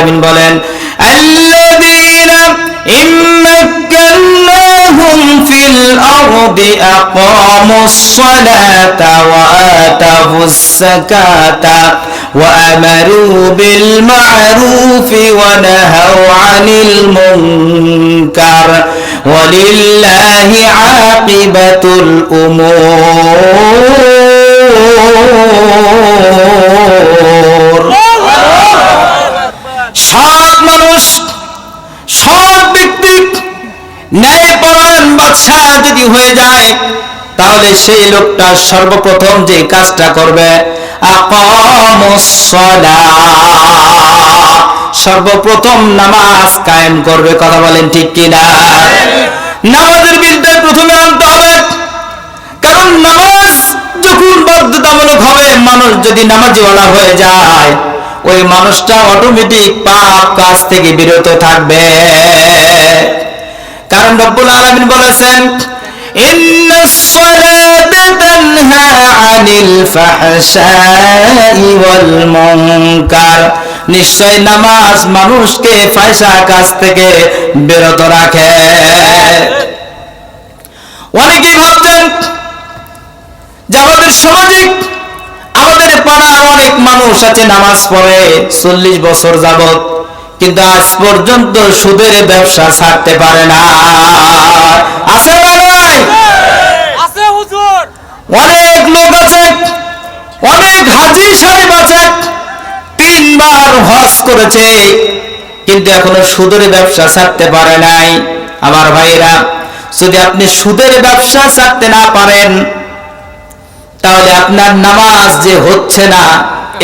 আলামিন বলেন আল্লাযীনা ইম্মাক্কানাহুম ফিল আরদি আকামুস সালাতা ওয়া আতাউস যাকাতা ওয়া আমারু বিল মা'রুফি ওয়া নাহাউ আনিল মুনকার ওয়ালিল্লাহি আকিবাতুল উমুর। সৎ মানুষ, সৎ ব্যক্তি, ন্যায়পরায়ণ বাদশা যদি হয়ে যায়, তাহলে সেই লোকটা সর্বপ্রথম যে কাজটা করবে আকামুস সালাহ, সর্বপ্রথম নামাজ কায়েম করবে। কথা বলেন ঠিক কিনা? নামাজের বিলটা প্রথমে আনতে হবে, কারণ নামাজ যখন বাধ্যতামূলক হবে, মানুষ যদি নামাজিওয়ালা হয়ে যায়, ওই মানুষটা অটোমেটিক পাপ কাজ থেকে বিরত থাকবে। কারণ রব্বুল আলামিন বলেছেন ইন্নাস সালাতা তানহা আনিল ফাহশাই ওয়াল মুনকার, নিশ্চয় নামাজ মানুষকে ফাহশা কাজ থেকে বিরত রাখে। অনেকেই ভাবছেন যে আমাদের সমাজে, আমাদের পাড়ার অনেক মানুষ আছে নামাজ পড়ে 40 বছর যাবত, কিন্তু আজ পর্যন্ত সুদের ব্যবসা ছাড়তে পারে না। আছে না নাই? আছে হুজুর। অনেক লোক আছে, অনেক হাজী সাহেব আছে, 3 বার হজ করেছে, কিন্তু এখনো সুদের ব্যবসা ছাড়তে পারে নাই। আমার ভাইরা, যদি আপনি সুদের ব্যবসা ছাড়তে না পারেন, তাহলে আপনার নামাজ যে হচ্ছে না,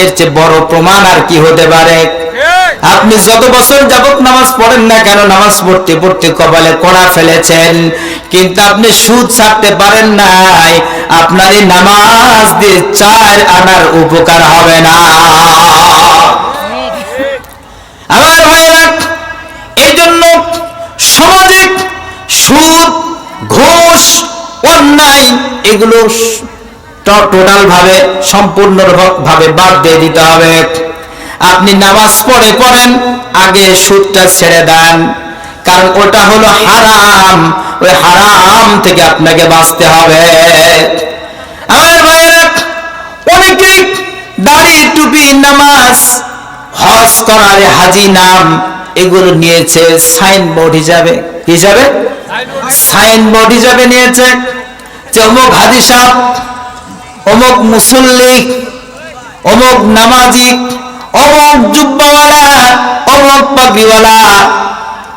এর চেয়ে বড় প্রমাণ আর কি হতে পারে? আপনি যত বছর যাবত নামাজ পড়েন না কেন, নামাজ পড়তে পড়তে কপালে কড়া ফেলেছেন, কিন্তু আপনি সুদ ছাড়তে পারেন নাই, আপনার এই নামাজ দিয়ে 4 আনার উপকার হবে না। আমার ভাইরা, এই জন্য সমাজে সুদ, ঘুষ, অন্যায় এগুলো টোটাল ভাবে, সম্পূর্ণ ভাবে বাদ দিয়ে দিতে হবে। আপনি নামাজ পড়েন, আগে সুদটা ছেড়ে দেন, কারণ ওটা হলো হারাম। ওই হারাম থেকে আপনাকে বাঁচতে হবে। আমার ভাইয়েরা, অনেকেই দাড়ি, টুপি, নামাজ, হজ করার হাজি নাম এগুলো নিয়েছে সাইনবোর্ড হিসাবে, সাইনবোর্ড হিসাবে নিয়েছে যে অমুক হাজি সাহেব, অমুক মুসল্লি, অমুক নামাজি, অমুক জুব্বাওয়ালা, অমুক পাগড়িওয়ালা।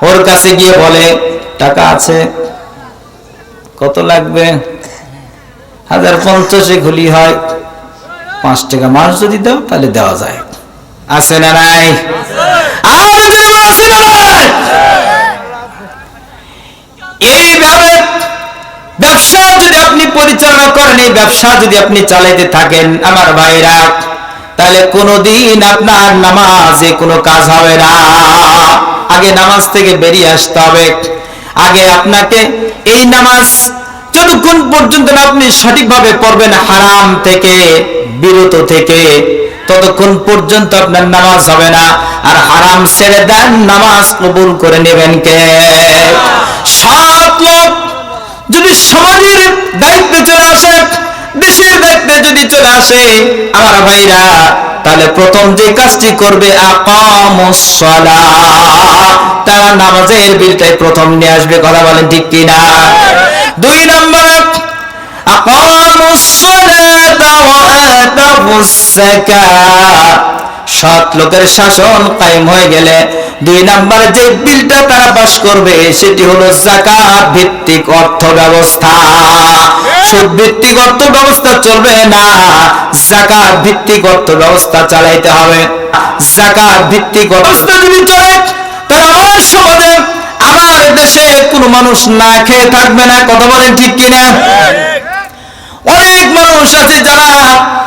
ওর কাছে গিয়ে বলে টাকা আছে, কত লাগবে? 1050 খুলি হয়, 5 টাকা মাস যদি দাও তাহলে দেওয়া যায়। আছে না নাই? এইভাবে ব্যবসা যদি আপনি পরিচালনা করেন, এই ব্যবসা যদি আপনি চালাইতে থাকেন, আমার ভাইরা, তাহলে কোনোদিন আপনার নামাজে কোনো কাজ হবে না। আগে নামাজ থেকে বেরিয়ে আসতে হবে। আগে আপনাকে এই নামাজ যতক্ষণ পর্যন্ত আপনি সঠিকভাবে পড়বেন, হারাম থেকে বিরত থেকে, ততক্ষণ পর্যন্ত আপনার নামাজ হবে না। আর হারাম ছেড়ে দেন, নামাজ কবুল করে নেবেন কে? সৎ লোক যদি সমাজের দায়িত্বে চলে আসে, দেশের দায়িত্বে যদি চলে আসে, আমার ভাইরা, তাহলে প্রথম যে কাজটি করবে আকামুস সালাহ, তারা নামাজের বিলটাই প্রথম নিয়ে আসবে। কথা বলেন ঠিক কিনা? 2 নম্বর আকামুস সালাতা ওয়া আতাউস যাকাত, সৎ লোকের শাসন কায়েম হয়ে গেলে 2 নম্বর যে বিলটা তারা পাস করবে, সেটি হলো যাকাত ভিত্তিক অর্থ ব্যবস্থা। সুদ ভিত্তিক অর্থ ব্যবস্থা চলবে না, যাকাত ভিত্তিক অর্থ ব্যবস্থা চালাইতে হবে। যাকাত ভিত্তিক ব্যবস্থা যদি চলে, তাহলে আমার সমাজে, আমার দেশে কোনো মানুষ না খেয়ে থাকবে না। কথা বলেন ঠিক কিনা? অনেক মানুষ আছে যারা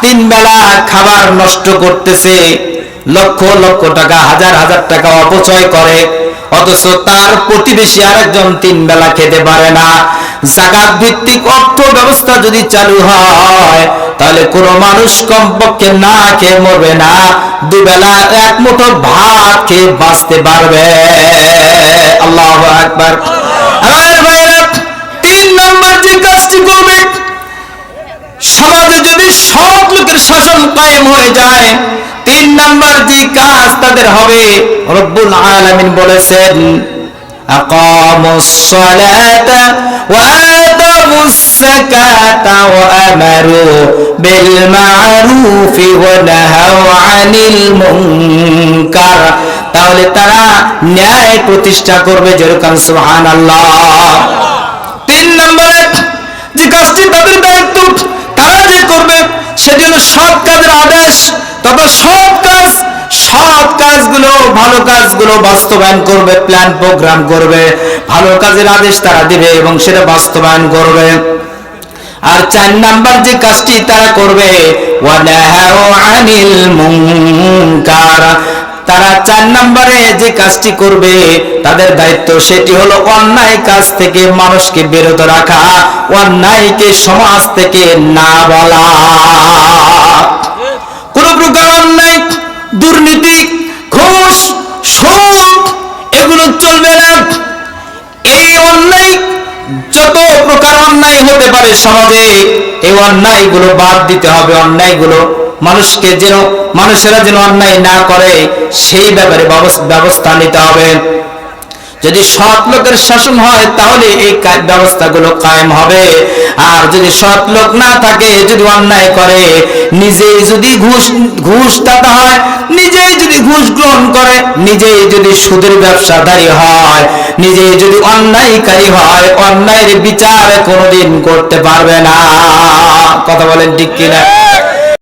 3 বেলা খাবার নষ্ট করতেছে, লক্ষ লক্ষ টাকা, হাজার হাজার টাকা অপচয় করে, অথচ তার প্রতিবেশী আরেকজন 3 বেলা খেতে পারে না। জাকাত ভিত্তিক অর্থ ব্যবস্থা যদি চালু হয়, তাহলে কোন মানুষ কমপক্ষে না খেয়ে মরবে না, দুবেলা এক মুঠো ভাত খেয়ে বাঁচতে পারবে। আল্লাহু আকবার। আমার ভাইরা, 3 নম্বর যে কাজটি করবে, সমাজে যদি সৎ লোকের শাসন কায়েম হয়ে যায়, 3 নম্বর যে কাজ তাদের হবে, রব্বুল আলামিন বলেছেন আকামুস সালাতা ওয়া আতামুস যাকাতা ওয়া আমারু বিল মা'রুফি ওয়া নাহাউ আনিল মুনকার। তাহলে তারা ন্যায় প্রতিষ্ঠা করবে, যেরকম সুবহানাল্লাহ। 3 নম্বরে যে কাজটি তাদের দায়িত্ব, তারা যে করবে সেটি হলো সৎ কাজের আদেশ তথা সৎ কাজগুলো, ভালো কাজগুলো বাস্তবায়ন করবে, প্ল্যান প্রোগ্রাম করবে, ভালো কাজের আদেশ তারা দিবে এবং সেটা বাস্তবায়ন করবে। আর 4 নাম্বার যে কাজটি তারা করবে, ওয়ানাহাউ আনিল মুনকার। তারা 4 নম্বরে যে কাজটি করবে, তাদের দায়িত্ব সেটি হলো অন্যায় কাজ থেকে মানুষকে বিরত রাখা, অন্যায়কে সমাজ থেকে না বলা। কোন প্রকার অন্যায়, দুর্নীতি, ঘুষ, সুদ এগুলো চলবে না। এই অন্যায়, যত প্রকার অন্যায় হতে পারে সমাজে, এই অন্যায়গুলো বাদ দিতে হবে। অন্যায়গুলো মানুষেরা যেন অন্যায় না করে সেই ব্যাপারে ব্যবস্থা নিতে হবে। যদি সৎ লোকের শাসন হয় তাহলে এই ব্যবস্থাগুলো কায়েম হবে। আর যদি সৎ লোক না থাকে, যদি অন্যায় করে, নিজেই যদি ঘুষ দাতা হয়, নিজেই যদি ঘুষ গ্রহণ করে, নিজেই যদি সুদের ব্যবসাদারী হয়, নিজেই যদি অন্যায়কারী হয়, অন্যায়ের বিচার কোনোদিন করতে পারবে না। কথা বলেন ঠিক কিনা?